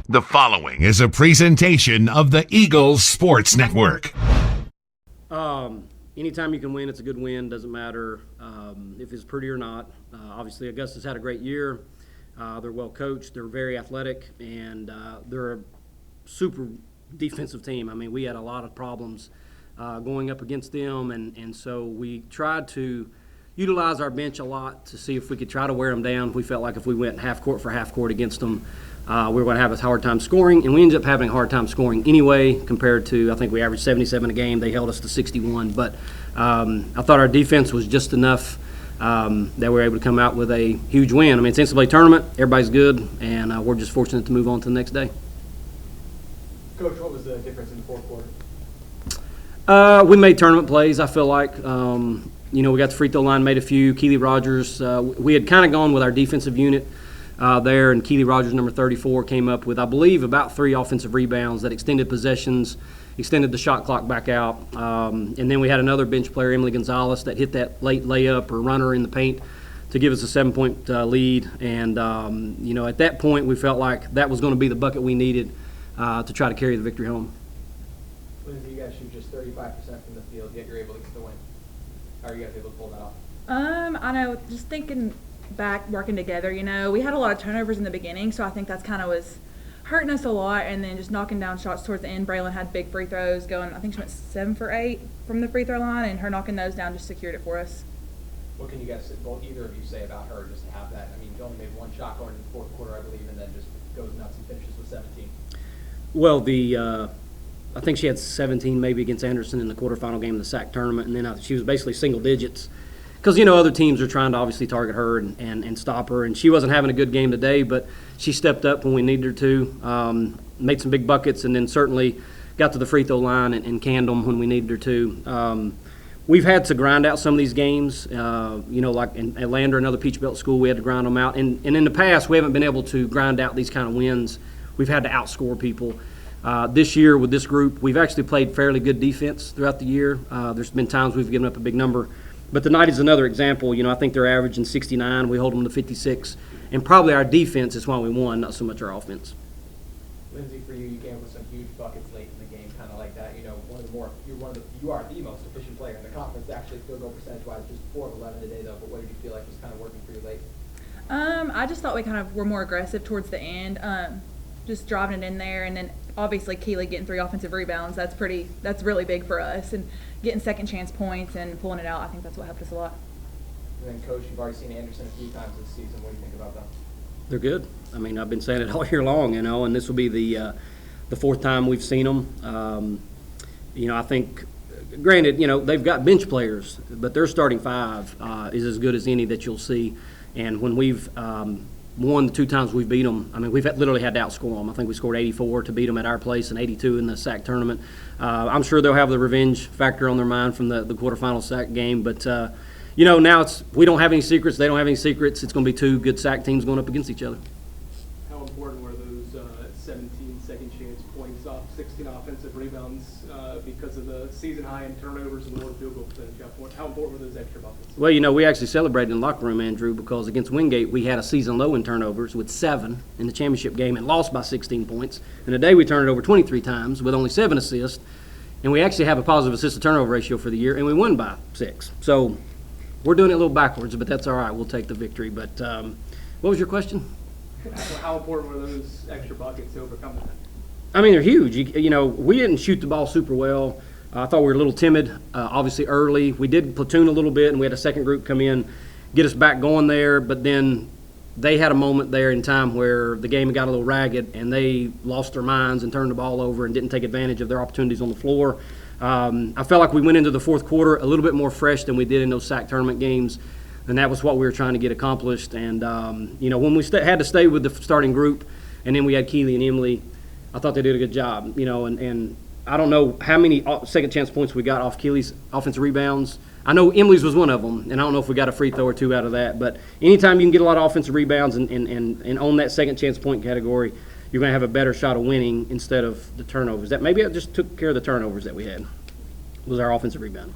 The following is a presentation of the Eagles Sports Network. Anytime you can win, it's a good win. Doesn't matter if it's pretty or not. Obviously, Augusta's had a great year. They're well coached. They're very athletic, and they're a super defensive team. I mean, we had a lot of problems going up against them, and so we tried to utilize our bench a lot to see if we could try to wear them down. We felt like if we went half court for half court against them, we were going to have a hard time scoring, and we ended up having a hard time scoring anyway compared to, I think we averaged 77 a game. They held us to 61. But I thought our defense was just enough that we were able to come out with a huge win. I mean, it's NCAA tournament. Everybody's good, and we're just fortunate to move on to the next day. Coach, what was the difference in the fourth quarter? We made tournament plays, I feel like. We got the free throw line, made a few. Keely Rogers, we had kind of gone with our defensive unit there, and Keely Rogers, number 34, came up with, I believe, about 3 offensive rebounds that extended possessions, extended the shot clock back out. And then we had another bench player, Emily Gonzalez, that hit that late layup or runner in the paint to give us a 7-point lead. And, at that point, we felt like that was going to be the bucket we needed to try to carry the victory home. Lindsey, you guys shoot just 35% from the field, yet you're able to get the win. How are you guys able to pull that off? I know, just thinking back, working together, we had a lot of turnovers in the beginning, so I think that's kind of was hurting us a lot, and then just knocking down shots towards the end. Braylon had big free throws going, I think she went 7 for 8 from the free throw line, and her knocking those down just secured it for us. What can you guys, both either of you, say about her, just to have that? I mean, you only made one shot going into the fourth quarter, I believe, and then just goes nuts and finishes with 17. Well, I think she had 17 maybe against Anderson in the quarterfinal game of the SAC tournament, and then she was basically single digits because, other teams are trying to obviously target her and stop her, and she wasn't having a good game today, but she stepped up when we needed her to, made some big buckets, and then certainly got to the free throw line and canned them when we needed her to. We've had to grind out some of these games, like in Atlanta, another Peach Belt school, we had to grind them out, and in the past we haven't been able to grind out these kind of wins. We've had to outscore people. This year with this group, we've actually played fairly good defense throughout the year. There's been times we've given up a big number. But tonight is another example. I think they're averaging 69. We hold them to 56. And probably our defense is why we won, not so much our offense. Lindsey, for you, you came with some huge buckets late in the game, kind of like that. You are the most efficient player in the conference, actually, field goal percentage-wise, just 4 of 11 today, though. But what did you feel like was kind of working for you late? I just thought we kind of were more aggressive towards the end. Just driving it in there, and then obviously Keely getting 3 offensive rebounds, that's really big for us, and getting second chance points and pulling it out, I think that's what helped us a lot. And then, Coach, you've already seen Anderson a few times this season. What do you think about them? They're good. I mean, I've been saying it all year long, and this will be the 4th time we've seen them. I think, granted, they've got bench players, but their starting 5 is as good as any that you'll see. And when we've won the 2 times we've beat them, I mean, we've literally had to outscore them. I think we scored 84 to beat them at our place and 82 in the SAC tournament. I'm sure they'll have the revenge factor on their mind from the quarterfinal SAC game. But, now we don't have any secrets. They don't have any secrets. It's going to be 2 good SAC teams going up against each other. How important were those 17 second chance points off 16 offensive rebounds because of the season high in turnovers and low field goal percentage? How important were those extra buckets? Well, we actually celebrated in the locker room, Andrew, because against Wingate we had a season low in turnovers with 7 in the championship game and lost by 16 points. And today we turned it over 23 times with only 7 assists, and we actually have a positive assist to turnover ratio for the year, and we won by 6. So we're doing it a little backwards, but that's all right. We'll take the victory. But what was your question? How important were those extra buckets to overcome that? I mean, they're huge. We didn't shoot the ball super well. I thought we were a little timid, obviously early. We did platoon a little bit, and we had a second group come in, get us back going there. But then they had a moment there in time where the game got a little ragged, and they lost their minds and turned the ball over and didn't take advantage of their opportunities on the floor. I felt like we went into the fourth quarter a little bit more fresh than we did in those SAC tournament games, and that was what we were trying to get accomplished. And, when we had to stay with the starting group, and then we had Keely and Emily, I thought they did a good job, and I don't know how many second chance points we got off Keely's offensive rebounds. I know Emily's was one of them, and I don't know if we got a free throw or 2 out of that. But anytime you can get a lot of offensive rebounds and own that second chance point category, you're going to have a better shot of winning instead of the turnovers. Maybe I just took care of the turnovers that we had, was our offensive rebound.